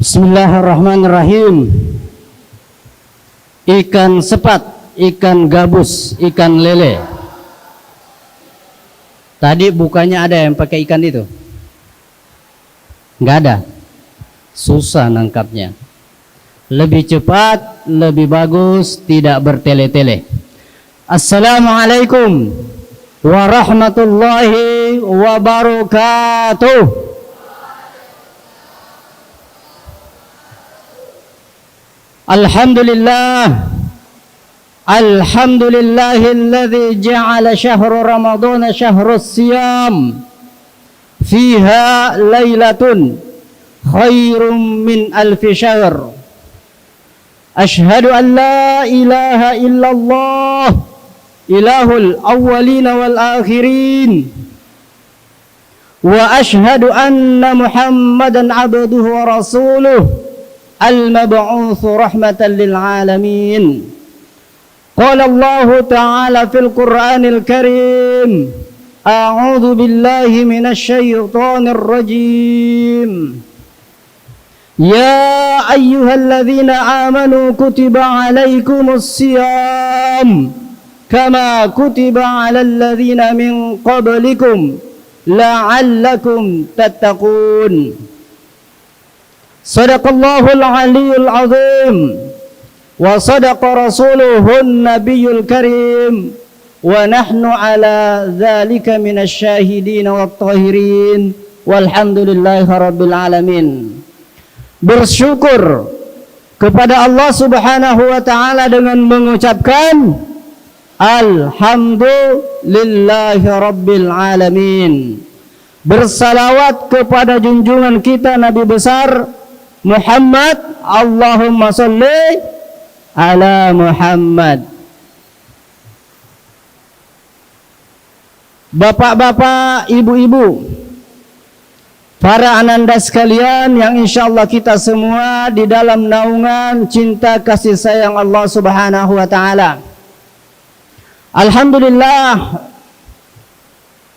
Bismillahirrahmanirrahim. Ikan sepat, ikan gabus, ikan lele. Tadi bukannya ada yang pakai ikan itu? Nggak ada. Susah nangkapnya. Lebih cepat, lebih bagus, tidak bertele-tele. Assalamualaikum warahmatullahi wabarakatuh. Alhamdulillah, alhamdulillahilladzi ja'ala syahra ramadhana syahrus siyam fiha lailatun khairum min alfi syahr. Ashhadu an la ilaha illallah ilahul awwalin wal akhirin wa ashhadu anna muhammadan abduhu wa rasuluh المبعوث رحمة للعالمين. قال الله تعالى في القرآن الكريم أعوذ بالله من الشيطان الرجيم يا أيها الذين آمنوا كتب عليكم الصيام كما كتب على الذين من قبلكم لعلكم تتقون. Sadaqallahul aliyyul azim wa sadaqa rasuluhun nabiyyul karim wa nahnu ala dzalika minasy syahidin wat tahirin walhamdulillahi rabbil alamin. Bersyukur kepada Allah Subhanahu wa taala dengan mengucapkan alhamdulillahi rabbil alamin. Bersalawat kepada junjungan kita Nabi besar Muhammad, Allahumma sholli ala Muhammad. Bapak-bapak, ibu-ibu, para ananda sekalian yang insyaallah kita semua di dalam naungan cinta kasih sayang Allah Subhanahu wa taala. Alhamdulillah,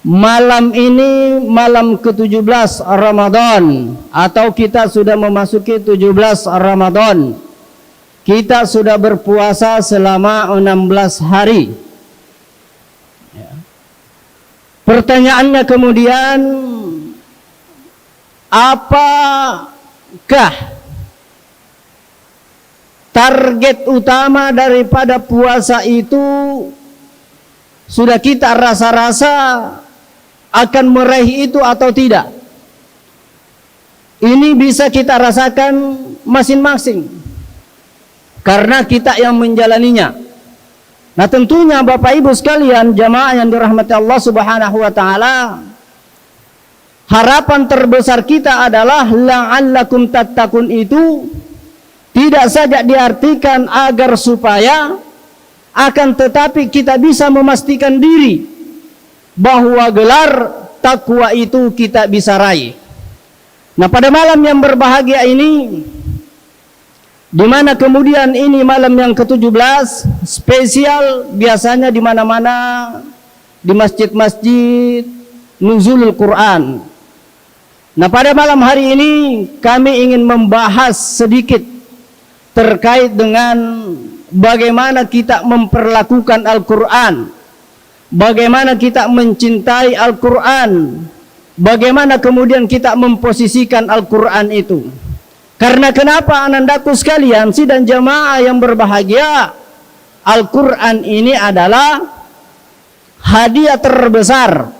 malam ini malam ke-17 Ramadan, atau kita sudah memasuki 17 Ramadan. Kita sudah berpuasa selama 16 hari. Pertanyaannya kemudian, apakah target utama daripada puasa itu sudah kita rasa-rasa akan meraih itu atau tidak? Ini bisa kita rasakan masing-masing karena kita yang menjalaninya. Nah, tentunya Bapak Ibu sekalian, jamaah yang dirahmati Allah Subhanahu wa taala, harapan terbesar kita adalah la'allakum tattaqun. Itu tidak saja diartikan agar supaya, akan tetapi kita bisa memastikan diri bahwa gelar takwa itu kita bisa raih. Nah, pada malam yang berbahagia ini, di mana kemudian ini malam yang ke-17 spesial, biasanya di mana-mana di masjid-masjid nuzulul Quran. Nah, pada malam hari ini kami ingin membahas sedikit terkait dengan bagaimana kita memperlakukan Al-Quran, bagaimana kita mencintai Al-Quran, bagaimana kemudian kita memposisikan Al-Quran itu. Karena kenapa anandaku sekalian, sidang jamaah yang berbahagia, Al-Quran ini adalah hadiah terbesar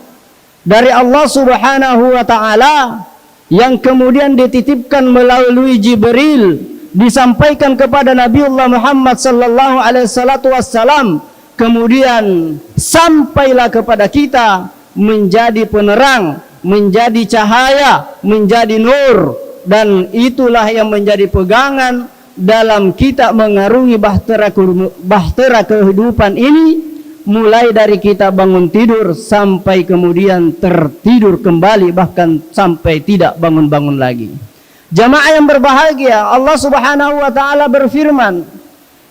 dari Allah Subhanahu wa ta'ala yang kemudian dititipkan melalui Jibril, disampaikan kepada Nabiullah Muhammad sallallahu alaihi wasallam, kemudian sampailah kepada kita menjadi penerang, menjadi cahaya, menjadi nur, dan itulah yang menjadi pegangan dalam kita mengarungi bahtera kehidupan ini, mulai dari kita bangun tidur sampai kemudian tertidur kembali, bahkan sampai tidak bangun-bangun lagi. Jamaah yang berbahagia, Allah Subhanahu wa taala berfirman,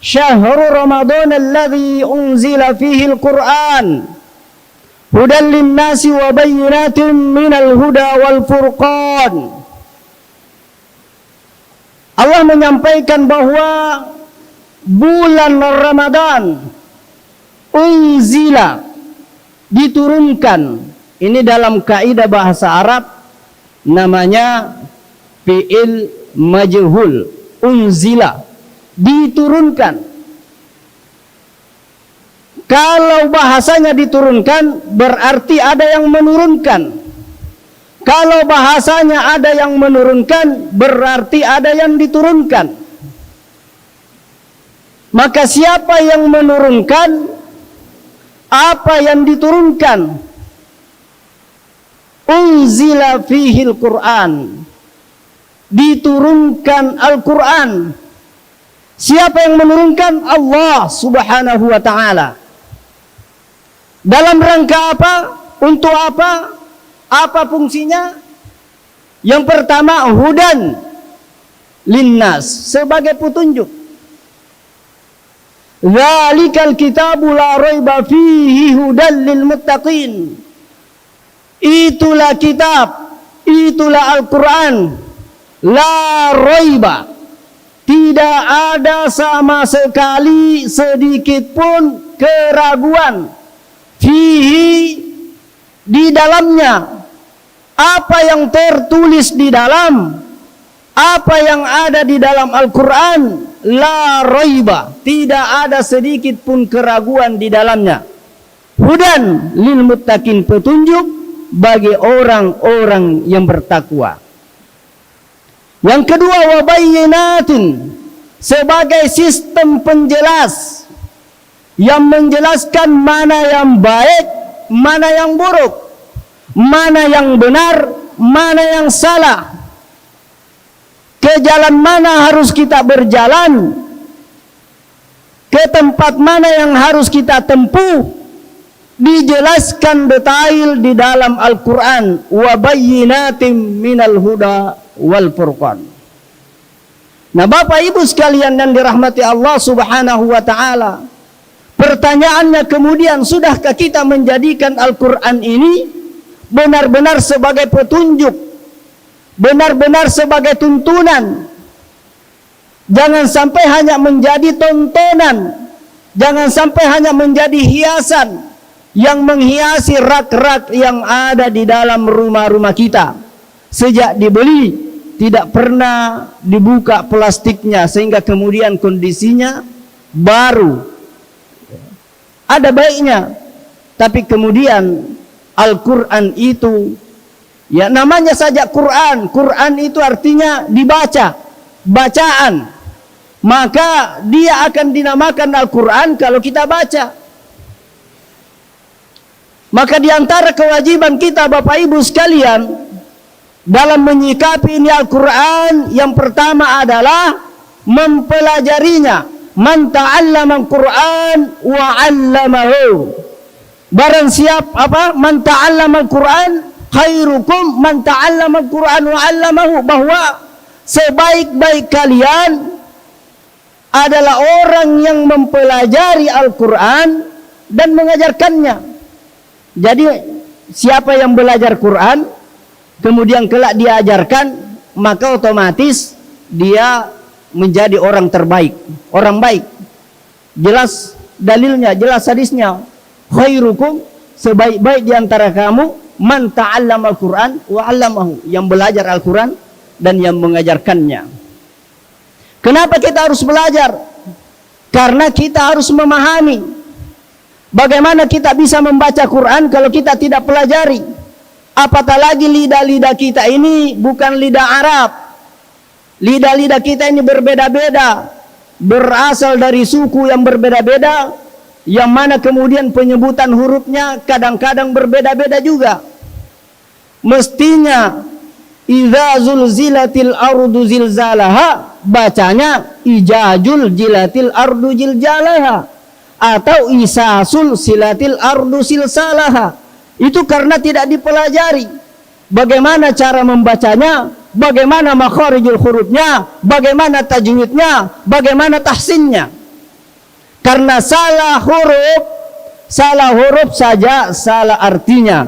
Syahrul Ramadan alladzi unzila fihi al-Qur'an hudan lin-nasi wa bayyinatin minal huda wal furqan. Allah menyampaikan bahwa bulan Ramadan unzila, diturunkan. Ini dalam kaidah bahasa Arab namanya fi'il majhul. Unzila, diturunkan. Kalau bahasanya diturunkan, berarti ada yang menurunkan. Kalau bahasanya ada yang menurunkan, berarti ada yang diturunkan. Maka siapa yang menurunkan apa yang diturunkan? Unzila fihil Qur'an, diturunkan Al-Quran. Siapa yang menurunkan? Allah subhanahu wa ta'ala. Dalam rangka apa? Untuk apa? Apa fungsinya? Yang pertama, hudan linnas, sebagai petunjuk. Dzalikal kitabu la raiba fihi hudan lil muttaqin. Itulah kitab, itulah Al-Quran, la raiba, tidak ada sama sekali sedikit pun keraguan, fihi, di dalamnya. Apa yang tertulis di dalam, apa yang ada di dalam Al-Quran, la raiba, tidak ada sedikit pun keraguan di dalamnya. Hudan lil muttaqin, petunjuk bagi orang-orang yang bertakwa. Yang kedua, wabayyinatin, sebagai sistem penjelas yang menjelaskan mana yang baik, mana yang buruk, mana yang benar, mana yang salah, ke jalan mana harus kita berjalan, ke tempat mana yang harus kita tempuh, dijelaskan detail di dalam Al-Quran. Wa bayyinatin minal huda wal furqan. Nah, Bapak Ibu sekalian yang dirahmati Allah subhanahu wa ta'ala, pertanyaannya kemudian, sudahkah kita menjadikan Al-Quran ini benar-benar sebagai petunjuk, benar-benar sebagai tuntunan? Jangan sampai hanya menjadi tontonan, jangan sampai hanya menjadi hiasan yang menghiasi rak-rak yang ada di dalam rumah-rumah kita. Sejak dibeli tidak pernah dibuka plastiknya, sehingga kemudian kondisinya baru. Ada baiknya, tapi kemudian Al-Quran itu, ya namanya saja Quran. Quran itu artinya dibaca, bacaan. Maka dia akan dinamakan Al-Quran kalau kita baca. Maka diantara kewajiban kita Bapak Ibu sekalian dalam menyikapi ini Al-Quran, yang pertama adalah mempelajarinya. Man ta'allama Al-Quran wa 'allamahu. Barang siapa man ta'allama Al-Quran khairukum man ta'allama Al-Quran wa 'allamahu, bahwa sebaik-baik kalian adalah orang yang mempelajari Al-Quran dan mengajarkannya. Jadi siapa yang belajar Quran kemudian kelak diajarkan, maka otomatis dia menjadi orang terbaik, orang baik. Jelas dalilnya, jelas hadisnya. Khairukum, sebaik-baik di antara kamu, man ta'allama Al-Quran wa 'allamahu, yang belajar Al-Quran dan yang mengajarkannya. Kenapa kita harus belajar? Karena kita harus memahami. Bagaimana kita bisa membaca Quran kalau kita tidak pelajari? Apatah lagi lidah-lidah kita ini bukan lidah Arab. Lidah-lidah kita ini berbeda-beda, berasal dari suku yang berbeda-beda, yang mana kemudian penyebutan hurufnya kadang-kadang berbeda-beda juga. Mestinya idza zulzilatil ardu zilzalaha, bacanya ijajul jilatil ardu jiljalaha, atau isasul silatil ardu silsalaha. Itu karena tidak dipelajari bagaimana cara membacanya, bagaimana makharijul hurufnya, bagaimana tajwidnya, bagaimana tahsinnya. Karena salah huruf saja salah artinya.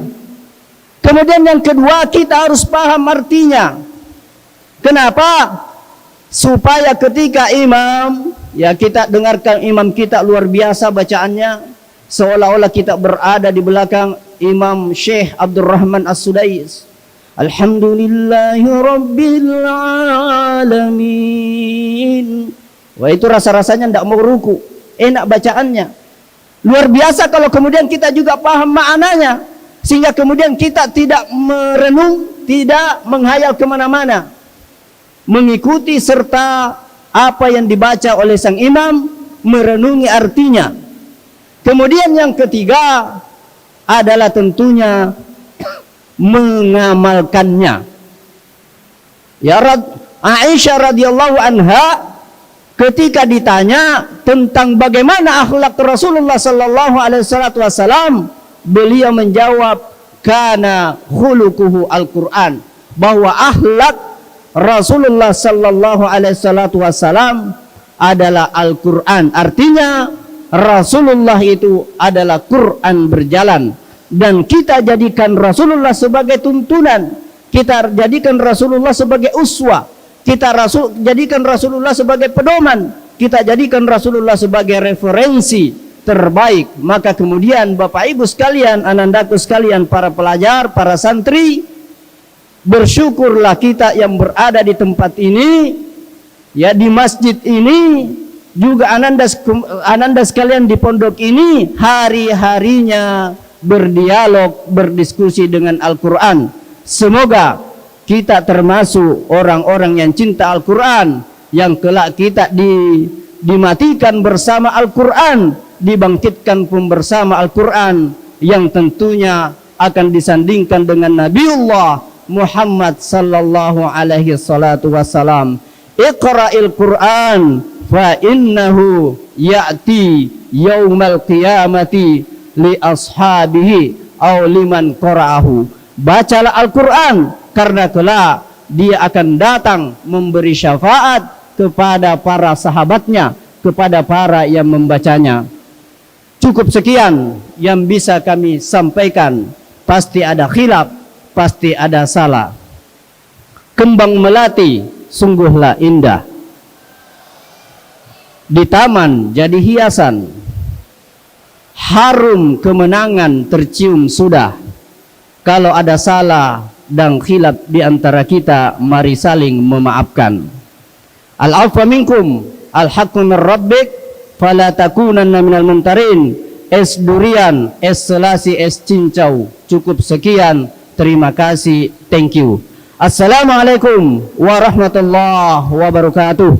Kemudian yang kedua, kita harus paham artinya. Kenapa? Supaya ketika imam, ya kita dengarkan imam kita luar biasa bacaannya, seolah-olah kita berada di belakang Imam Syekh Abdurrahman As-Sudais. Alhamdulillahi Rabbil Alamin. Wah, itu rasa-rasanya tidak mau ruku. Enak bacaannya. Luar biasa kalau kemudian kita juga paham maknanya. Sehingga kemudian kita tidak merenung, tidak menghayal kemana-mana. Mengikuti serta apa yang dibaca oleh sang imam, merenungi artinya. Kemudian yang ketiga adalah tentunya mengamalkannya. Ya Aisyah radhiyallahu anha ketika ditanya tentang bagaimana akhlak Rasulullah sallallahu alaihi wasallam, beliau menjawab, kana khuluquhu al-Qur'an, bahwa akhlak Rasulullah sallallahu alaihi wasallam adalah Al-Qur'an. Artinya Rasulullah itu adalah Quran berjalan, dan kita jadikan Rasulullah sebagai tuntunan, kita jadikan Rasulullah sebagai uswah, kita jadikan Rasulullah sebagai pedoman, kita jadikan Rasulullah sebagai referensi terbaik. Maka kemudian Bapak Ibu sekalian, anandaku sekalian, para pelajar, para santri, bersyukurlah kita yang berada di tempat ini, ya di masjid ini, juga ananda sekalian di pondok ini, hari-harinya berdialog, berdiskusi dengan Al-Quran. Semoga kita termasuk orang-orang yang cinta Al-Quran, yang kelak kita dimatikan bersama Al-Quran, dibangkitkan pun bersama Al-Quran, yang tentunya akan disandingkan dengan Nabiullah Muhammad sallallahu alaihi wasallam. Iqra'il Quran fa innahu ya'ti yaumal qiyamati li ashabihi aw liman qara'ahu. Bacalah Al-Quran, karena kelak dia akan datang memberi syafaat kepada para sahabatnya, kepada para yang membacanya. Cukup sekian yang bisa kami sampaikan. Pasti ada khilaf, pasti ada salah. Kembang melati sungguhlah indah, di taman jadi hiasan, harum kemenangan tercium sudah. Kalau ada salah dan khilaf di antara kita, mari saling memaafkan. Al-afwa minkum, al-haqqu min rabbik, fala takunanna minal mumtarin. Es durian, es selasi, es cincau. Cukup sekian, terima kasih, thank you. Assalamualaikum warahmatullahi wabarakatuh.